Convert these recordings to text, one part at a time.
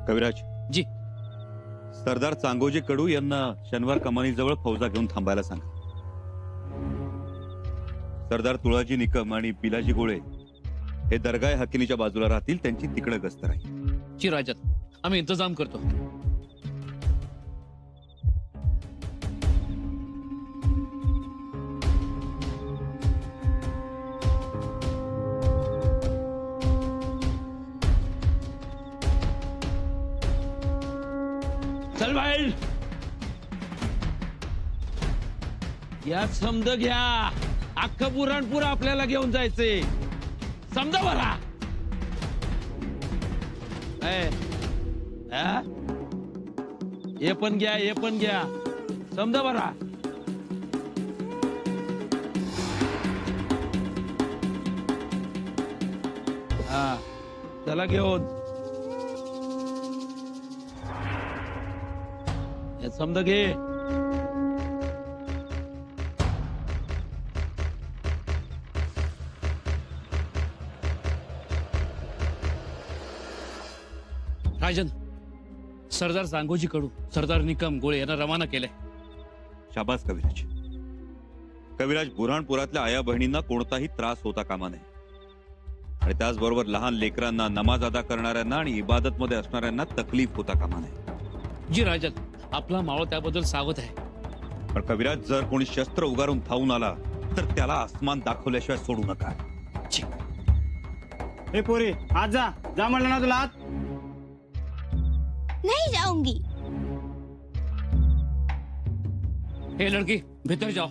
कविराज जी. सरदार चांगोजी कडू यांना शनिवार कमानीजवळ फौजा घेऊन थांबायला सांगा. सरदार तुळाजी निकम आणि पिलाजी गोळे हे दरगाह हकिनीच्या बाजूला राहतील. त्यांची तिकडे गस्त राहील. जी राजन, आम्ही इंतजाम करतो. चल बाहेर या. समज घ्या, अख्खं बुराणपूर आपल्याला घेऊन जायचंय. समजा बरा. हे पण घ्या, हे पण घ्या. समजा बरा. हा, चला घेऊन. समजा घे. राजन, सरदार सांगोजी कडू, सरदार निकम गोळे यांना रवाना केलंय. शाबास कविराज. कविराज, बुऱ्हाणपुरातल्या आया बहिणींना कोणताही त्रास होता कामा नये आणि त्याचबरोबर लहान लेकरांना, नमाज अदा करणाऱ्यांना आणि इबादत मध्ये असणाऱ्यांना तकलीफ होता कामा नये. जी राजन, आपला मावळ त्याबद्दल सावध आहे. पण कविराज, जर कोणी शस्त्र उगारून धावून आला तर त्याला आसमान दाखवल्याशिवाय सोडू नका. ए पोरी, आज जा. जा म्हणलं ना तुला आज. नहीं जाऊंगी. हे लड़की, भीतर जाओ.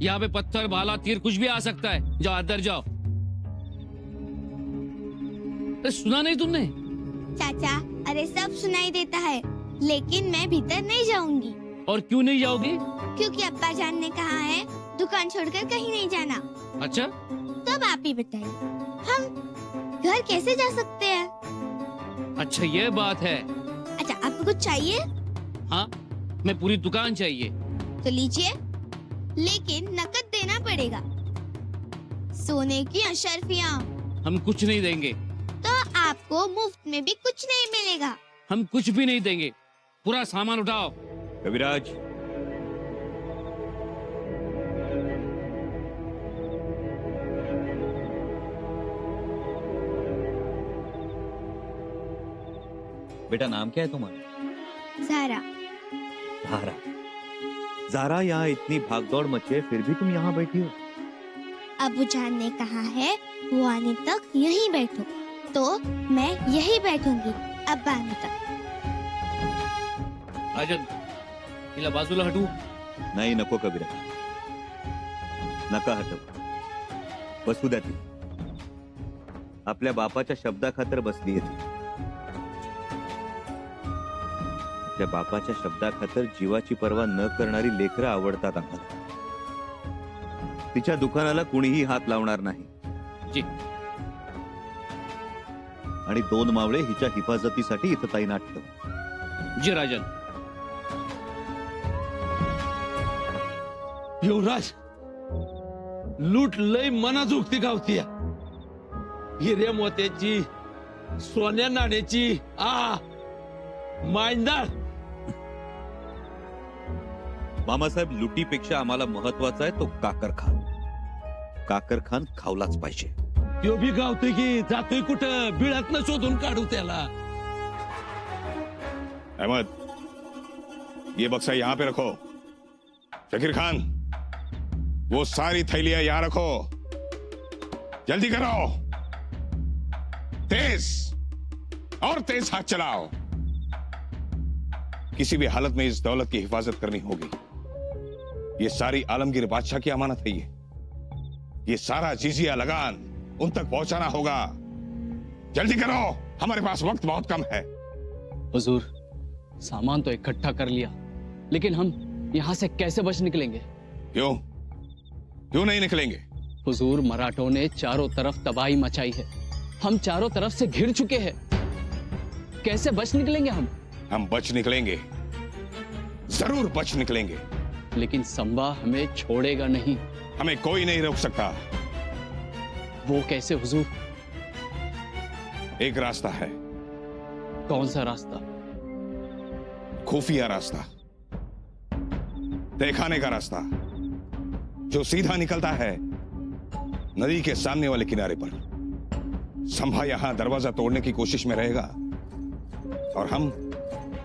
यहाँ पे पत्थर, भाला, तीर कुछ भी आ सकता है. जाओ अंदर जाओ. अरे सुना नहीं तुमने? चाचा, अरे सब सुनाई देता है, लेकिन मैं भीतर नहीं जाऊंगी. और क्यों नहीं जाओगी? क्योंकि अब्बा जान ने कहा है दुकान छोड़कर कहीं नहीं जाना. अच्छा, तब आप ही बताइए, हम घर कैसे जा सकते हैं? अच्छा ये बात है. अच्छा, आपको कुछ चाहिए? हाँ, मैं पूरी दुकान चाहिए. तो लीजिए, लेकिन नकद देना पड़ेगा. सोने की अशर्फियाँ. हम कुछ नहीं देंगे. तो आपको मुफ्त में भी कुछ नहीं मिलेगा. हम कुछ भी नहीं देंगे. पूरा सामान उठाओ. कविराज, बेटा नाम क्या है तुम्हारा? ज़ारा. ज़ारा. ज़ारा, यहाँ इतनी भागदौड़ मची है फिर भी तुम यहाँ बैठी हो. अबू जान ने कहा है वो आने तक यहीं बैठो, तो मैं यहीं बैठूंगी अब्बा आने तक. राजन, तिला बाजूला हटू. नाही, नको कविराज, नका हटव. बसू द्या ती. आपल्या बापाच्या शब्दाखातर बसली आहे ती. आपल्या बापाच्या शब्दाखातर जीवाची पर्वा न करणारी लेकरं आवडतात आम्हाला. तिच्या दुकानाला कुणीही हात लावणार नाही. जी. आणि 2 मावळे हिच्या हिफाजतीसाठी इथं तैनात ठेव. जी राजन. युवराज, लूट लय मनाजोगती गावती. हिरे मोत्याची, सोन्या नाण्याची. मांडदार. मामासाहेब, लुटीपेक्षा आम्हाला महत्वाचा आहे तो काकर खान. काकर खान खावलाच पाहिजे. तो भी गावतोय की जातोय कुठं? बिळातनं शोधून काढू त्याला. अहमद, ये बक्सा यहाँ पे रखो. फकीर खान, वो सारी थैलियां यहाँ रखो. जल्दी करो. तेज और तेज हाथ चलाओ. किसी भी हालत में इस दौलत की हिफाजत करनी होगी. ये सारी आलमगीर बादशाह की अमानत है. ये सारा जिजिया लगान उन तक पहुंचाना होगा. जल्दी करो, हमारे पास वक्त बहुत कम है. हुजूर, सामान तो इकट्ठा कर लिया, लेकिन हम यहाँ से कैसे बच निकलेंगे? क्यों क्यों नहीं निकलेंगे? हुजूर, मराठों ने चारों तरफ तबाही मचाई है. हम चारों तरफ से घिर चुके हैं. कैसे बच निकलेंगे हम? हम बच निकलेंगे, जरूर बच निकलेंगे. लेकिन संबा हमें छोड़ेगा नहीं. हमें कोई नहीं रोक सकता. वो कैसे हुजूर? एक रास्ता है. कौन सा रास्ता? खुफिया रास्ता, तहखाने का रास्ता, जो सीधा निकलता है नदी के सामने वाले किनारे पर। संभा यहां दरवाजा तोड़ने की कोशिश में रहेगा और हम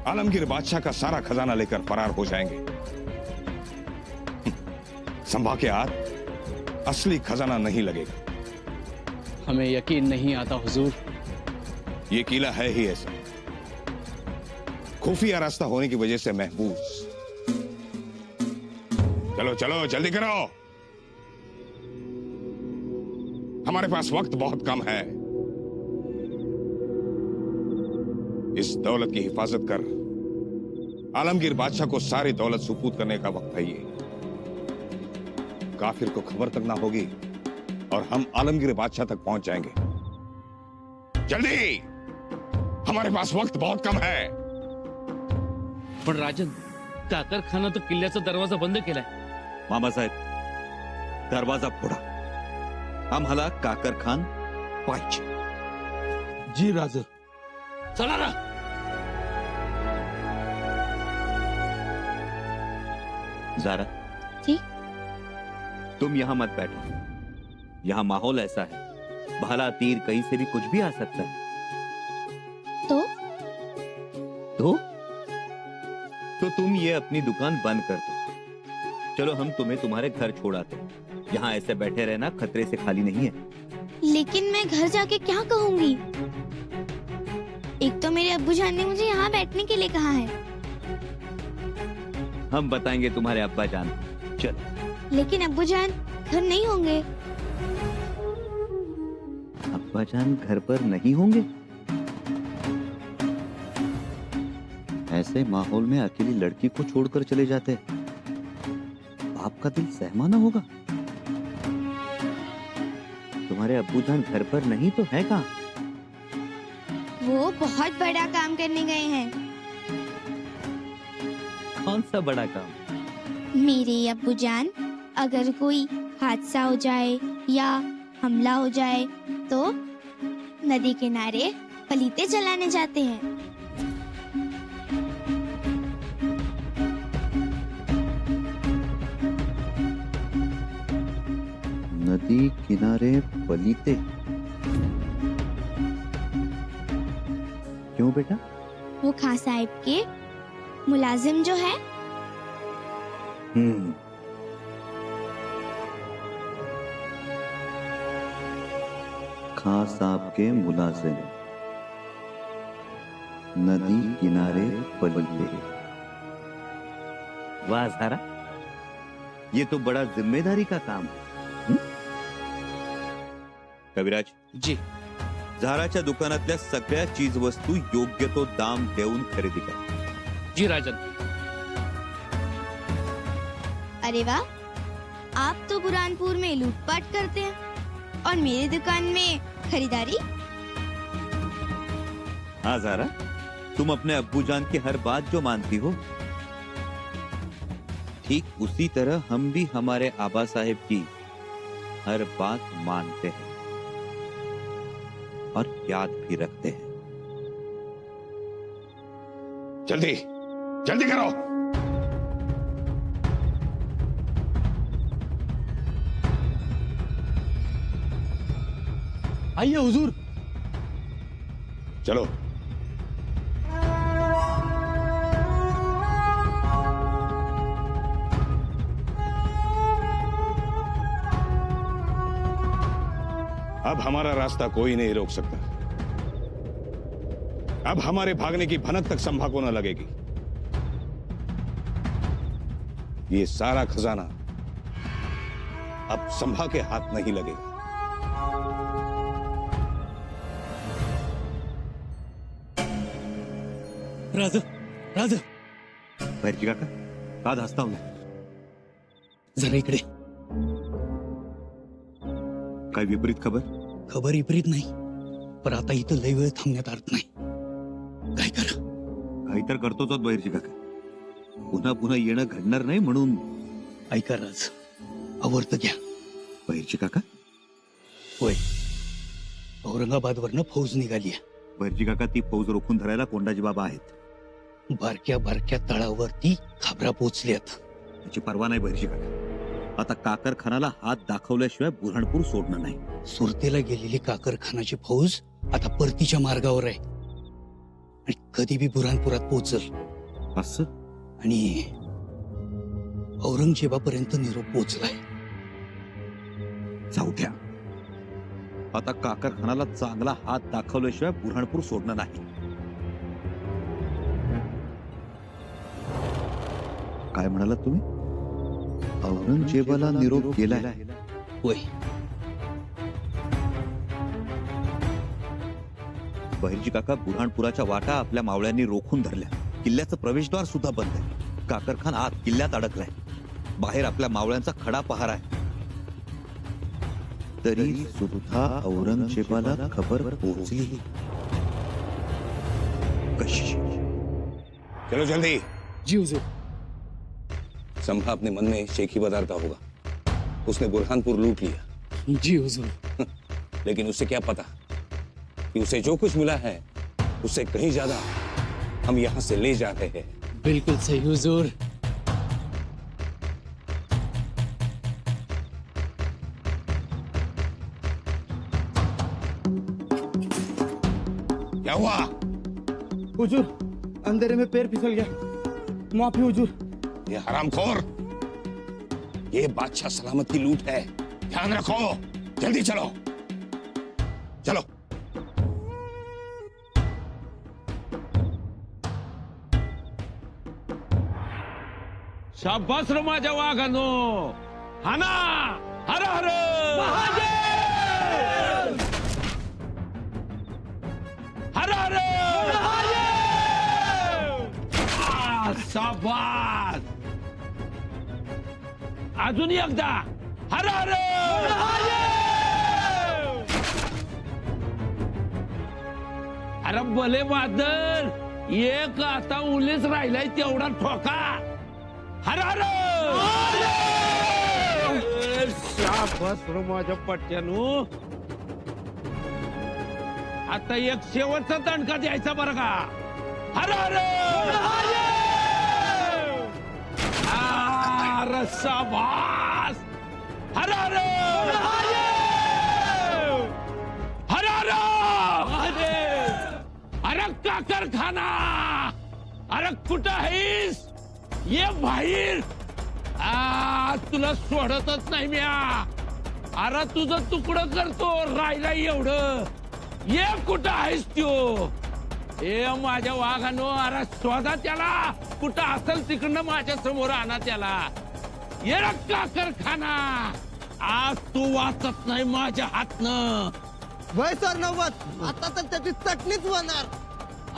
आलमगीर बादशाह का सारा खजाना लेकर फरार हो जाएंगे। संभा के हाथ असली खजाना नहीं लगेगा। हमें यकीन नहीं आता हुजूर। ये किला है ही ऐसा, खुफिया रास्ता होने की वजह से महफूज। चलो चलो जल्दी करो, हमारे पास वक्त बहुत कम है। इस दौलत की हिफाजत कर आलमगीर बादशाह को सारी दौलत सुपूत करने का वक्त है ये। काफिर को खबर तक ना होगी और हम आलमगीर बादशाह तक पहुंच जाएंगे। जल्दी, हमारे पास वक्त बहुत कम है। पण राजन, काकर खाना तो किल्ल्याचा दरवाजा बंद केलाय. मामासाहेब, दरवाजा फोडा. आम्हाला काकर खान पाहिजे. जी राज. चला ना. जारा जी? तुम यहाँ मत बैठो. यहाँ माहौल ऐसा है, भाला तीर कहीं से भी कुछ भी आ सकता है. तो तुम ये अपनी दुकान बंद कर दो. चलो हम तुम्हें तुम्हारे घर छोड़ाते हैं. यहाँ ऐसे बैठे रहना खतरे से खाली नहीं है. लेकिन मैं घर जाके क्या कहूँगी? एक तो मेरे अब्बू जान ने मुझे यहाँ बैठने के लिए कहा है. हम बताएंगे तुम्हारे अब्बा जान. चल. लेकिन अब्बू जान घर नहीं होंगे. अब्बा जान घर पर नहीं होंगे? ऐसे माहौल में अकेली लड़की को छोड़कर चले जाते, बाप का दिल सहमा ना होगा. तुम्हारे अब्बू जान घर पर नहीं तो है कहाँ? वो बहुत बड़ा काम करने गए हैं. कौन सा बड़ा काम? मेरे अब्बू जान अगर कोई हादसा हो जाए या हमला हो जाए तो नदी किनारे पलीते जलाने जाते हैं. नदी किनारे पलीते? क्यों बेटा? वो खां साहिब के मुलाजिम जो है. खां साहब के मुलाजिम नदी किनारे पलीते. वाह ज़ारा, ये तो बड़ा जिम्मेदारी का काम है. कविराज जी. झाराच्या दुकानातल्या सगळ्या चीज वस्तू योग्य तो दाम देऊन खरेदी कर. जी राजन. अरे वाह, आप तो बुरहानपुर में लूटपाट करते हैं और मेरी दुकान में खरीदारी. हाँ ज़ारा, तुम अपने अब्बू जान की हर बात जो मानती हो, ठीक उसी तरह हम भी हमारे आबा साहेब की हर बात मानते हैं और याद भी रखते हैं. जल्दी जल्दी करो. आइए हुजूर. चलो. अब हमारा रास्ता कोई नहीं रोक सकता. अब हमारे भागने की भनक तक संभा को न लगेगी. ये सारा खजाना अब संभा के हाथ नहीं लगेगा. राज, राज, बैरजी काका, का धास्ता हूं? जरा इकडे. काय विपरीत खबर? खबर विपरीत नाही, पण आता इथं लय वेळ थांबण्यात अर्थ नाही. काय करा? काही तर करतोच बैरजी काका. पुन्हा पुन्हा येणं घडणार नाही म्हणून. ऐका राज, आवर्त घ्या. बैरजी काका, होय, औरंगाबादवरनं फौज निघाली. भैरजी काका ती फौज रोखून धरायला कोंडाजी बाबा आहेत. बारक्या बारक्या तळावरती खबरा पोचल्यात. त्याची पर्वा नाही भैरजी काका. आता काकर खानाला हात दाखवल्याशिवाय बुऱ्हाणपूर सोडणं नाही. सुरतेला गेलेली काकरखानाची फौज आता परतीच्या मार्गावर आहे आणि कधी बी बुऱ्हाणपुरात पोहोचल. असं आणि औरंगजेबापर्यंत निरोप पोहोचलाय. जाऊ द्या. आता काकर खानाला चांगला हात दाखवल्याशिवाय बुऱ्हाणपूर सोडणं नाही. काय म्हणालात तुम्ही? औरंगजेबाला निरोप गेलाय? होय, बहिर्जी काका, बुऱ्हाणपुराच्या वाटा आपल्या मावळ्यांनी रोखून धरल्या. किल्ल्याचं प्रवेशद्वार सुद्धा बंद आहे. काकर खान आत किल्ल्यात अडकलाय. बाहेर आपल्या मावळ्यांचा खडा पहार आहे. तरी सुद्धा औरंगजेबाला खबर पोहोचली कशी? चलो जल्दी. जी हुजूर. संभा अपने मन में शेख ही बदारता होगा. उसने बुरहानपुर लूट लिया. जी हुजूर. लेकिन उसे क्या पता कि उसे जो कुछ मिला है उससे कहीं ज्यादा हम यहाँ से ले जा रहे हैं. बिल्कुल सही हुजूर. क्या हुआ? हुजूर, अंधेरे में पैर फिसल गया. माफी हुजूर. ये हरामखोर, ये बादशाह सलामत की लूट है. ध्यान रखो. जल्दी चलो. चलो. शाबास रे माझ्या वाघानो. हाना. हर हर हर हर. शाबास. अजून एकदा. हर हर. अरे भले बादल, एक आता उलीच राहिलाय तेवढा ठोका. हर हर. शाबास रे माझ्या पट्ट्यानो. आता एक शेवटचा दणका द्यायचा बरं का. हर हर. अरे शाबास. हर हर. हर हर. अरे काकर खाना, अरे कुठं आहेस? ये बाहेर. तुला सोडतच नाही म्या. अरे तुझं तुकडं करतो राहिला एवढं. ये कुठं आहेस त्यो? ए माझ्या वाघानो, अरे शोधा त्याला. कुठं असेल तिकडनं माझ्या समोर आणा त्याला. ये काकर खाना, आज तू वाचत नाही माझ्या हातनं. वय सर नव्वद. आता तर त्याची चटणीच होणार.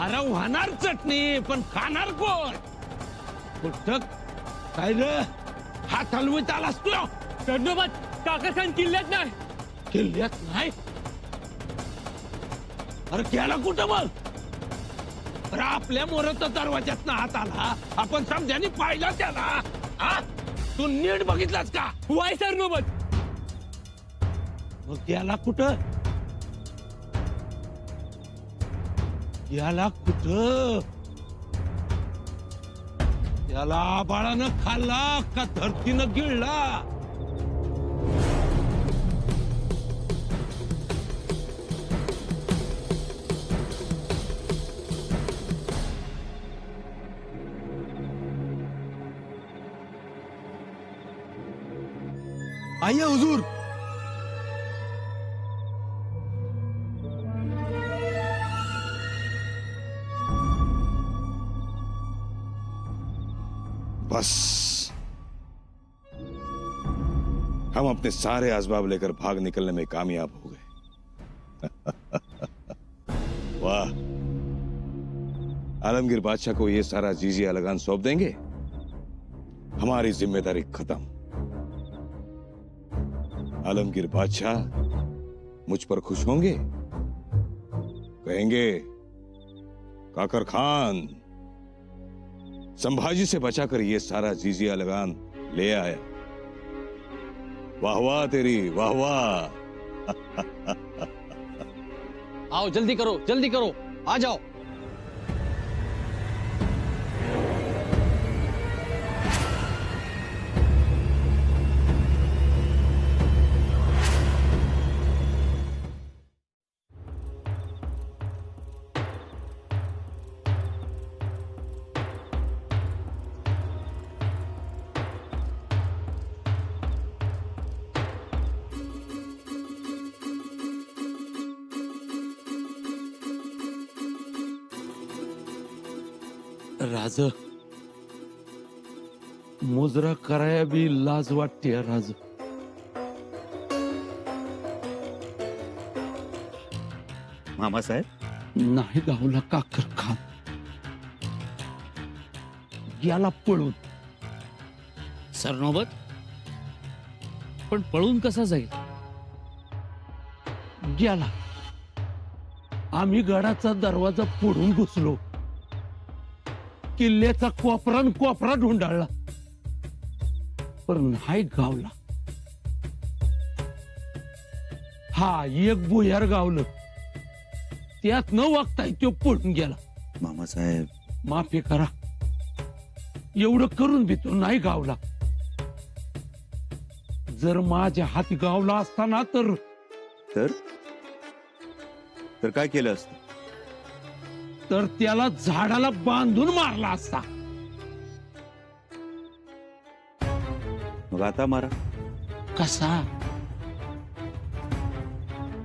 अरे होणार चटणी, पण खाणार कोण? कुठं काय रे? हात हलवीत आलास तू? धन्यवाद. काकाखान किल्ल्यात नाही. किल्ल्यात नाही? अरे गेला कुठं मग? अरे आपल्या मोरचा दरवाज्यात ना हात आला. आपण समजाने पाहिला त्याला. हा, तू नीट बघितलास का? वाय सर नोबत. मग गेला कुठं? गेला कुठं? त्याला आबाळानं खाल्ला का धरतीनं गिळला? आइए हुजूर. बस हम अपने सारे असबाब लेकर भाग निकलने में कामयाब हो गए. वाह. आलमगीर बादशाह को ये सारा जीजिया लगान सौंप देंगे. हमारी जिम्मेदारी खत्म. आलमगीर बादशाह मुझ पर खुश होंगे. कहेंगे काकर खान संभाजी से बचाकर ये सारा जीजिया लगान ले आया. वाह वाह तेरी, वाह वाह. आओ जल्दी करो, जल्दी करो. आ जाओ। राज मुजरा कराया बी लाज वाटते राज. मामासाहेब नाही गावला काकर खान गेला पळून. सरनोबत पण पळून कसा जाईल? गेला. आम्ही गडाचा दरवाजा फोडून घुसलो. किल्ल्याचा कोपरा न कोपरा ढुंडाळला पण नाही गावला. हा एक भुयार गावलं त्यात न वागताय तो पळून गेला. मामासाहेब माफी करा एवढं करून बी तो नाही गावला. जर माझ्या हाती गावला असताना तर तर तर काय केलं असतं? तर त्याला झाडाला बांधून मारला असता. मग आता मारा. कसा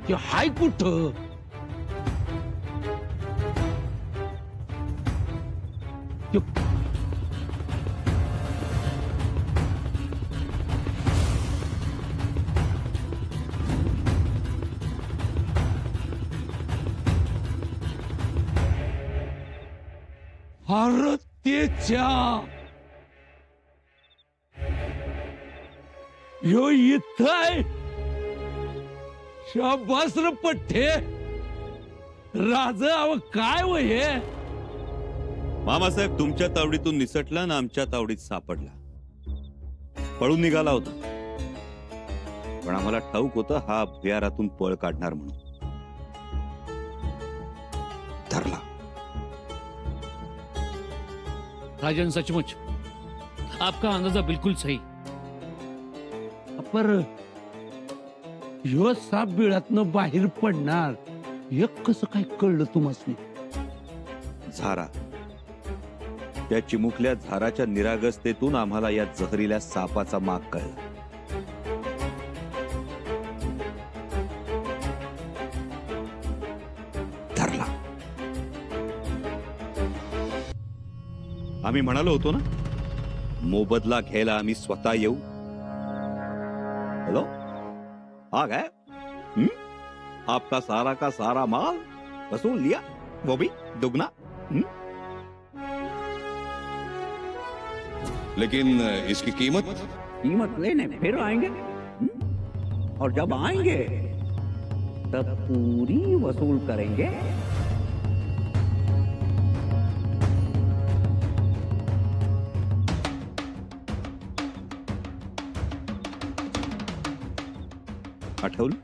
तो हाय कुठं? त्यो अरे त्याच्या ह्यो इथं आहे. शाबास रे पठ्ठे. राज अव काय वय हे? मामासाहेब तुमच्या तावडीतून निसटला ना आमच्या तावडीत सापडला. पळून निघाला होता पण आम्हाला ठाऊक होतं हा भुयारातून पळ काढणार म्हणून. धरला. राजन सचमुच आपका अंदाजा बिल्कुल सही. पर ह्यो साप बिळातनं बाहेर पडणार हे कसं काय कळलं तुम्हाला? झारा त्या चिमुकल्या झाराच्या निरागसतेतून आम्हाला या जहरील्या सापाचा माग कळला. धरला. आम्ही म्हणालो होतो ना मोबदला घ्यायला आम्ही स्वतः येऊ. हेलो आ गए. आपका सारा का सारा माल वसूल लिया वो भी दुगना. लेकिन इसकी कीमत कीमत लेने फिर आएंगे और जब आएंगे तब पूरी वसूल करेंगे. आठवलं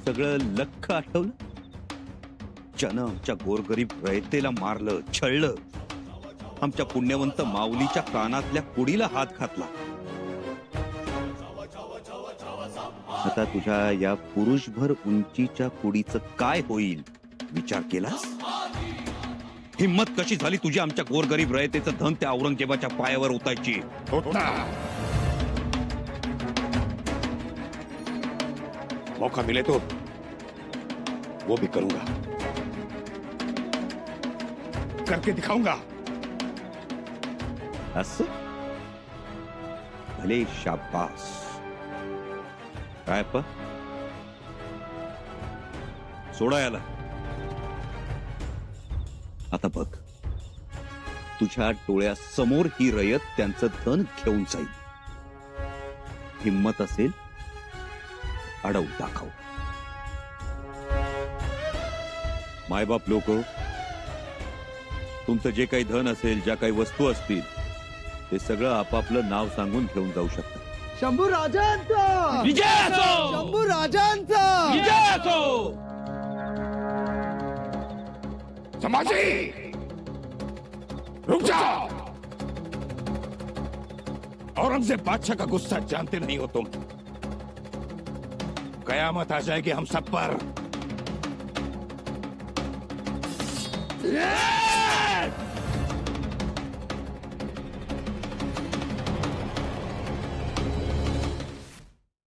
सगळं लख आठवलं. ज्यानं आमच्या गोरगरीब रयतेला मारलं छळलं. आमच्या पुण्यवंत माऊलीच्या कानातल्या कुडीला हात घातला. आता तुझ्या या पुरुषभर उंचीच्या कुडीचं काय होईल विचार केलास? हिम्मत कशी झाली तुझी आमच्या गोरगरीब रयतेचं धन त्या औरंगजेबाच्या पायावर ओतायची? मौका मिले तो वो भी करूंगा, करके दिखाऊंगा. असं भले शाबास. काय प सोडा याला. आता बघ तुझ्या डोळ्यासमोर ही रयत त्यांचं धन घेऊन जाईल. हिम्मत असेल अडवून दाखव. मायबाप लोक तुमचं जे काही धन असेल ज्या काही वस्तू असतील ते सगळं आपापलं नाव सांगून घेऊन जाऊ शकतात. शंभू राजांचा विजय असो. शंभू राजांचा विजय असो. समाजी, रुक जाओ। औरंगजेब बादशाह का गुस्सा जानते नहीं हो तुम। कयामत आ जाएगी हम सब पर।